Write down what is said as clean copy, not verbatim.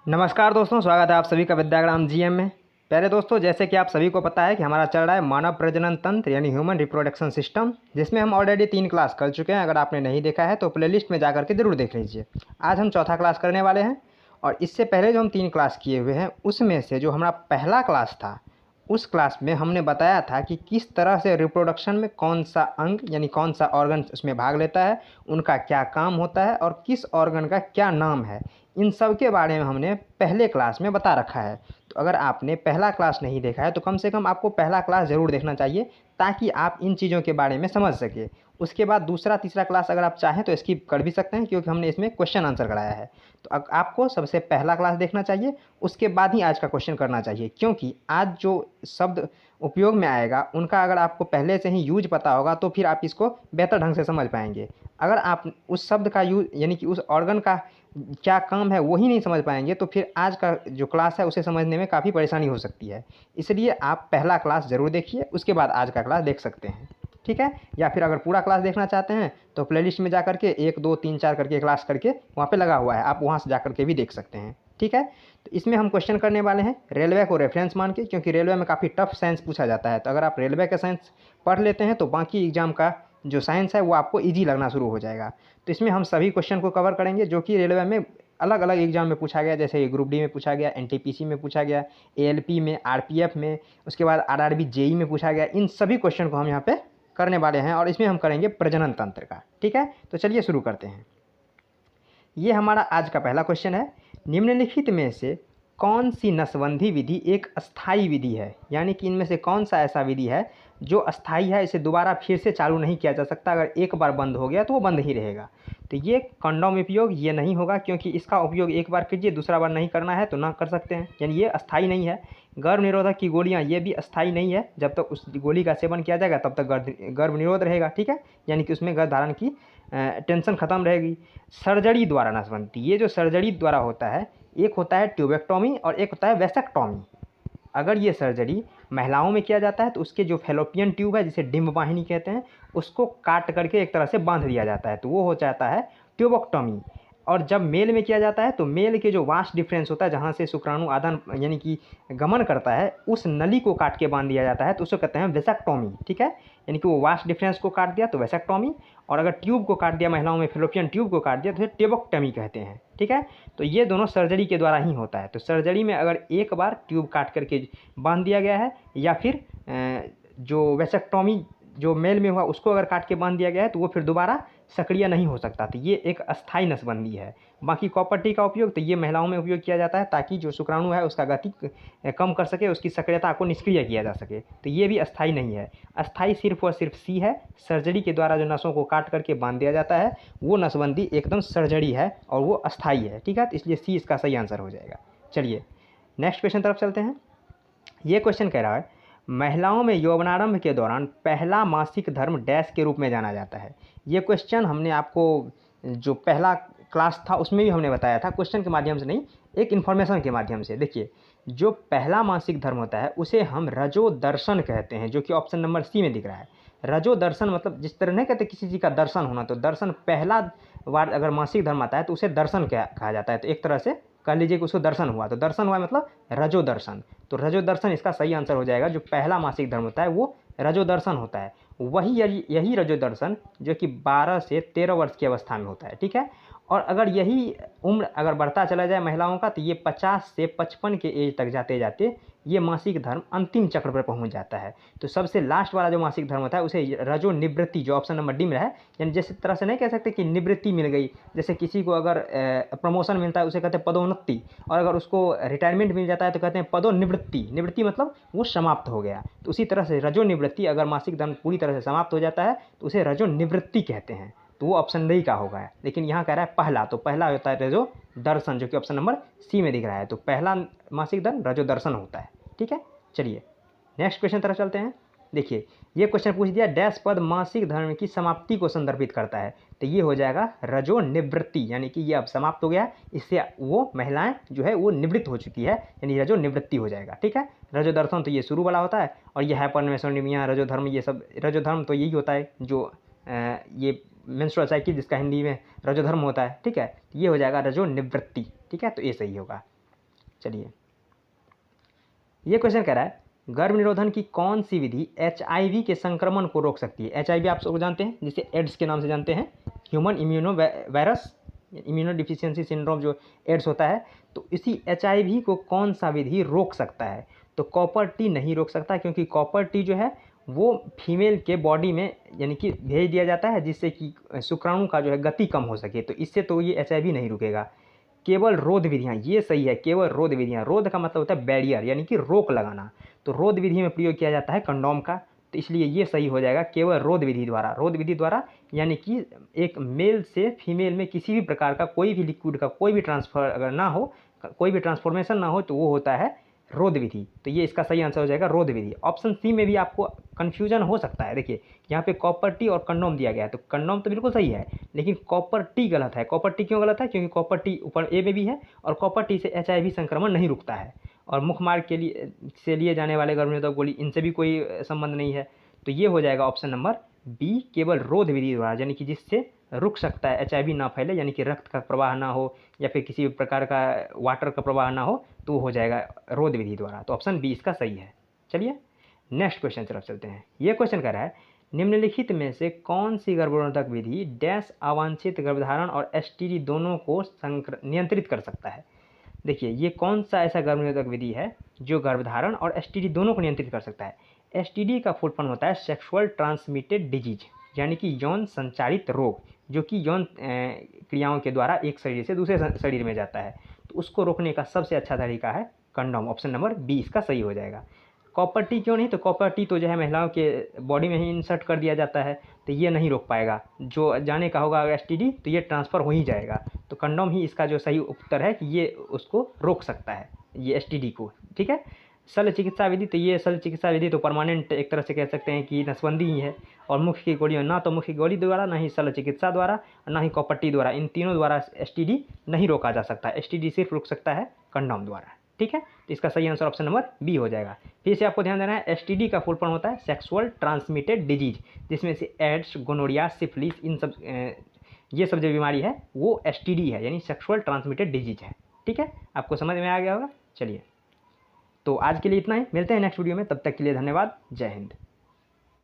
नमस्कार दोस्तों, स्वागत है आप सभी का विद्याग्राम जीएम में। पहले दोस्तों, जैसे कि आप सभी को पता है कि हमारा चल रहा है मानव प्रजनन तंत्र यानी ह्यूमन रिप्रोडक्शन सिस्टम, जिसमें हम ऑलरेडी 3 क्लास कर चुके हैं। अगर आपने नहीं देखा है तो प्लेलिस्ट में जाकर के ज़रूर देख लीजिए। आज हम चौथा क्लास करने वाले हैं और इससे पहले जो हम 3 क्लास किए हुए हैं उसमें से जो हमारा पहला क्लास था, उस क्लास में हमने बताया था कि किस तरह से रिप्रोडक्शन में कौन सा अंग यानी कौन सा ऑर्गन उसमें भाग लेता है, उनका क्या काम होता है और किस ऑर्गन का क्या नाम है। इन सब के बारे में हमने पहले क्लास में बता रखा है। तो अगर आपने पहला क्लास नहीं देखा है तो कम से कम आपको पहला क्लास ज़रूर देखना चाहिए, ताकि आप इन चीज़ों के बारे में समझ सकें। उसके बाद दूसरा तीसरा क्लास अगर आप चाहें तो स्किप कर भी सकते हैं, क्योंकि हमने इसमें क्वेश्चन आंसर कराया है। तो आपको सबसे पहला क्लास देखना चाहिए, उसके बाद ही आज का क्वेश्चन करना चाहिए, क्योंकि आज जो शब्द उपयोग में आएगा उनका अगर आपको पहले से ही यूज पता होगा तो फिर आप इसको बेहतर ढंग से समझ पाएंगे। अगर आप उस शब्द का यूज यानी कि उस ऑर्गन का क्या काम है वही नहीं समझ पाएंगे तो फिर आज का जो क्लास है उसे समझने में काफ़ी परेशानी हो सकती है। इसलिए आप पहला क्लास ज़रूर देखिए, उसके बाद आज का क्लास देख सकते हैं, ठीक है। या फिर अगर पूरा क्लास देखना चाहते हैं तो प्लेलिस्ट में जा करके 1 2 3 4 करके क्लास करके वहाँ पे लगा हुआ है, आप वहाँ से जा करके भी देख सकते हैं, ठीक है। तो इसमें हम क्वेश्चन करने वाले हैं रेलवे को रेफरेंस मान के, क्योंकि रेलवे में काफ़ी टफ साइंस पूछा जाता है। तो अगर आप रेलवे का साइंस पढ़ लेते हैं तो बाकी एग्जाम का जो साइंस है वो आपको ईजी लगना शुरू हो जाएगा। तो इसमें हम सभी क्वेश्चन को कवर करेंगे जो कि रेलवे में अलग अलग एग्जाम में पूछा गया, जैसे ग्रुप डी में पूछा गया, एनटीपीसी में पूछा गया, एएलपी में, आरपीएफ में, उसके बाद आरआरबी जेई में पूछा गया। इन सभी क्वेश्चन को हम यहाँ पे करने वाले हैं और इसमें हम करेंगे प्रजनन तंत्र का, ठीक है। तो चलिए शुरू करते हैं। ये हमारा आज का पहला क्वेश्चन है, निम्नलिखित में से कौन सी नसबंदी विधि एक अस्थाई विधि है, यानी कि इनमें से कौन सा ऐसा विधि है जो अस्थाई है, इसे दोबारा फिर से चालू नहीं किया जा सकता। अगर एक बार बंद हो गया तो वो बंद ही रहेगा। तो ये कंडोम उपयोग ये नहीं होगा, क्योंकि इसका उपयोग एक बार कीजिए, दूसरा बार नहीं करना है तो ना कर सकते हैं, यानी ये अस्थाई नहीं है। गर्भ निरोधक की गोलियां ये भी अस्थाई नहीं है, जब तक उस गोली का सेवन किया जाएगा तब तक गर्भ निरोध रहेगा, ठीक है, यानी कि उसमें गर्भ धारण की टेंशन खत्म रहेगी। सर्जरी द्वारा नसबंदी, ये जो सर्जरी द्वारा होता है, एक होता है ट्यूबेक्टोमी और एक होता है वेसेक्टोमी। अगर ये सर्जरी महिलाओं में किया जाता है तो उसके जो फैलोपियन ट्यूब है, जिसे डिम्ब वाहिनी कहते हैं, उसको काट करके एक तरह से बांध दिया जाता है, तो वो हो जाता है ट्यूबोक्टोमी। और जब मेल में किया जाता है तो मेल के जो वास्ट डिफरेंस होता है, जहाँ से शुक्राणु आदान यानी कि गमन करता है, उस नली को काट के बांध दिया जाता है, तो उसको कहते हैं वेसेक्टोमी, ठीक है। यानी कि वो वास्ट डिफरेंस को काट दिया तो वेसेक्टोमी, और अगर ट्यूब को काट दिया, महिलाओं में फैलोपियन ट्यूब को काट दिया तो ट्यूबोक्टोमी कहते हैं, ठीक है। तो ये दोनों सर्जरी के द्वारा ही होता है। तो सर्जरी में अगर एक बार ट्यूब काट करके बांध दिया गया है, या फिर जो वेसेक्टोमी जो मेल में हुआ उसको अगर काट के बांध दिया गया है, तो वो फिर दोबारा सक्रिय नहीं हो सकता। तो ये एक अस्थाई नसबंदी है। बाकी कॉपर टी का उपयोग तो ये महिलाओं में उपयोग किया जाता है, ताकि जो शुक्राणु है उसका गति कम कर सके, उसकी सक्रियता को निष्क्रिय किया जा सके। तो ये भी अस्थाई नहीं है। अस्थाई सिर्फ और सिर्फ सी है, सर्जरी के द्वारा जो नसों को काट करके बांध दिया जाता है वो नसबंदी एकदम सर्जरी है और वो अस्थाई है, ठीक है। तो इसलिए सी इसका सही आंसर हो जाएगा। चलिए नेक्स्ट क्वेश्चन तरफ चलते हैं। ये क्वेश्चन कह रहा है, महिलाओं में यौवनारंभ के दौरान पहला मासिक धर्म डैश के रूप में जाना जाता है। ये क्वेश्चन हमने आपको जो पहला क्लास था उसमें भी हमने बताया था, क्वेश्चन के माध्यम से नहीं, एक इन्फॉर्मेशन के माध्यम से। देखिए, जो पहला मासिक धर्म होता है उसे हम रजो दर्शन कहते हैं, जो कि ऑप्शन नंबर सी में दिख रहा है। रजो दर्शन मतलब जिस तरह नहीं कहते किसी चीज़ का दर्शन होना, तो दर्शन पहला बार अगर मासिक धर्म आता है तो उसे दर्शन कहा जाता है। तो एक तरह से कह लीजिए कि उसको दर्शन हुआ, तो दर्शन हुआ मतलब रजो दर्शन। तो रजो दर्शन इसका सही आंसर हो जाएगा। जो पहला मासिक धर्म होता है वो रजो दर्शन होता है। वही यही रजो दर्शन जो कि 12 से 13 वर्ष की अवस्था में होता है, ठीक है। और अगर यही उम्र अगर बढ़ता चला जाए महिलाओं का, तो ये 50 से 55 के एज तक जाते जाते ये मासिक धर्म अंतिम चक्र पर पहुंच जाता है। तो सबसे लास्ट वाला जो मासिक धर्म होता है उसे रजो निवृत्ति, जो ऑप्शन नंबर डी में है, यानी जैसे तरह से नहीं कह सकते कि निवृत्ति मिल गई, जैसे किसी को अगर प्रमोशन मिलता है उसे कहते हैं पदोन्नति, और अगर उसको रिटायरमेंट मिल जाता है तो कहते हैं पदोनिवृत्ति। निवृत्ति मतलब वो समाप्त हो गया। तो उसी तरह से रजो निवृत्ति, अगर मासिक धर्म पूरी तरह से समाप्त हो जाता है तो उसे रजो निवृत्ति कहते हैं। तो वो ऑप्शन डी का होगा, लेकिन यहाँ कह रहा है पहला, तो पहला होता है रजो दर्शन, जो कि ऑप्शन नंबर सी में दिख रहा है। तो पहला मासिक धर्म रजो दर्शन होता है, ठीक है। चलिए नेक्स्ट क्वेश्चन तरफ चलते हैं। देखिए, ये क्वेश्चन पूछ दिया, डैश पद मासिक धर्म की समाप्ति को संदर्भित करता है। तो ये हो जाएगा रजो निवृत्ति, यानी कि ये अब समाप्त हो गया, इससे वो महिलाएं जो है वो निवृत्त हो चुकी है, यानी रजो निवृत्ति हो जाएगा, ठीक है। रजो दर्शन तो ये शुरू वाला होता है, और ये हाइपरमेसोनिमिया, रजो धर्म, ये सब रजो धर्म तो यही होता है जो ये मेंस्ट्रुअल साइकिल जिसका हिंदी में रजो धर्म होता है, ठीक है। ये हो जाएगा रजो निवृत्ति, ठीक है। तो ये सही होगा। चलिए, ये क्वेश्चन कह रहा है गर्भ निरोधन की कौन सी विधि HIV के संक्रमण को रोक सकती है। HIV आप सब जानते हैं, जिसे एड्स के नाम से जानते हैं, human immuno virus immuno deficiency syndrome जो एड्स होता है। तो इसी HIV को कौन सा विधि रोक सकता है। तो कॉपर टी नहीं रोक सकता, क्योंकि कॉपर टी जो है वो फीमेल के बॉडी में यानी कि भेज दिया जाता है, जिससे कि शुक्राणु का जो है गति कम हो सके। तो इससे तो ये HIV नहीं रुकेगा। केवल रोध विधियाँ, ये सही है, केवल रोध विधियाँ। रोध का मतलब होता है बैरियर, यानी कि रोक लगाना। तो रोध विधि में प्रयोग किया जाता है कंडोम का, तो इसलिए ये सही हो जाएगा, केवल रोध विधि द्वारा। रोध विधि द्वारा यानी कि एक मेल से फीमेल में किसी भी प्रकार का कोई भी लिक्विड का कोई भी ट्रांसफर अगर ना हो, कोई भी ट्रांसफॉर्मेशन ना हो, तो वो होता है रोध विधि। तो ये इसका सही आंसर हो जाएगा, रोध विधि। ऑप्शन सी में भी आपको कन्फ्यूजन हो सकता है। देखिए यहाँ पे कॉपर टी और कंडोम दिया गया है, तो कंडोम तो बिल्कुल सही है, लेकिन कॉपर टी गलत है। कॉपर टी क्यों गलत है? क्योंकि कॉपर टी ऊपर ए में भी है, और कॉपर टी से HIV संक्रमण नहीं रुकता है, और मुख मार्ग के लिए से लिए जाने वाले गर्भनिरोधक गोली, इनसे भी कोई संबंध नहीं है। तो ये हो जाएगा ऑप्शन नंबर बी, केवल रोध विधि द्वारा, यानी कि जिससे रुक सकता है, HIV ना फैले, यानी कि रक्त का प्रवाह ना हो या फिर किसी प्रकार का वाटर का प्रवाह ना हो, तो वो हो जाएगा रोध विधि द्वारा। तो ऑप्शन बी इसका सही है। चलिए नेक्स्ट क्वेश्चन तरफ चलते हैं। ये क्वेश्चन कह रहा है निम्नलिखित में से कौन सी गर्भनिरोधक विधि डैश अवांछित गर्भधारण और STD दोनों को नियंत्रित कर सकता है। देखिए ये कौन सा ऐसा गर्भनिरोधक विधि है जो गर्भधारण और STD दोनों को नियंत्रित कर सकता है। STD का फुल फॉर्म होता है सेक्सुअल ट्रांसमिटेड डिजीज, यानी कि यौन संचारित रोग, जो कि यौन क्रियाओं के द्वारा एक शरीर से दूसरे शरीर में जाता है। तो उसको रोकने का सबसे अच्छा तरीका है कंडोम। ऑप्शन नंबर बी इसका सही हो जाएगा। कॉपर टी क्यों नहीं? तो कॉपर टी तो जो है महिलाओं के बॉडी में ही इंसर्ट कर दिया जाता है, तो ये नहीं रोक पाएगा। जो जाने का होगा STD, तो ये ट्रांसफ़र हो ही जाएगा। तो कंडोम ही इसका जो सही उत्तर है कि ये उसको रोक सकता है, ये STD को। ठीक है। शल्य चिकित्सा विधि, तो ये शल्य चिकित्सा विधि तो परमानेंट एक तरह से कह सकते हैं कि नसबंदी ही है। और मुख्य की गोली, ना तो मुख्य गोली द्वारा, ना ही शल्य चिकित्सा द्वारा, ना ही कॉपर टी द्वारा, इन तीनों द्वारा STD नहीं रोका जा सकता। STD सिर्फ रुक सकता है कंडोम द्वारा। ठीक है, तो इसका सही आंसर ऑप्शन नंबर बी हो जाएगा। फिर से आपको ध्यान देना है, STD का फुल फॉर्म होता है सेक्सुअल ट्रांसमिटेड डिजीज, जिसमें से एड्स, गोनोरिया, सिफिलिस, इन सब ये सब जो बीमारी है वो STD है, यानी सेक्सुअल ट्रांसमिटेड डिजीज है। ठीक है, आपको समझ में आ गया होगा। चलिए, तो आज के लिए इतना ही, मिलते हैं नेक्स्ट वीडियो में, तब तक के लिए धन्यवाद। जय हिंद।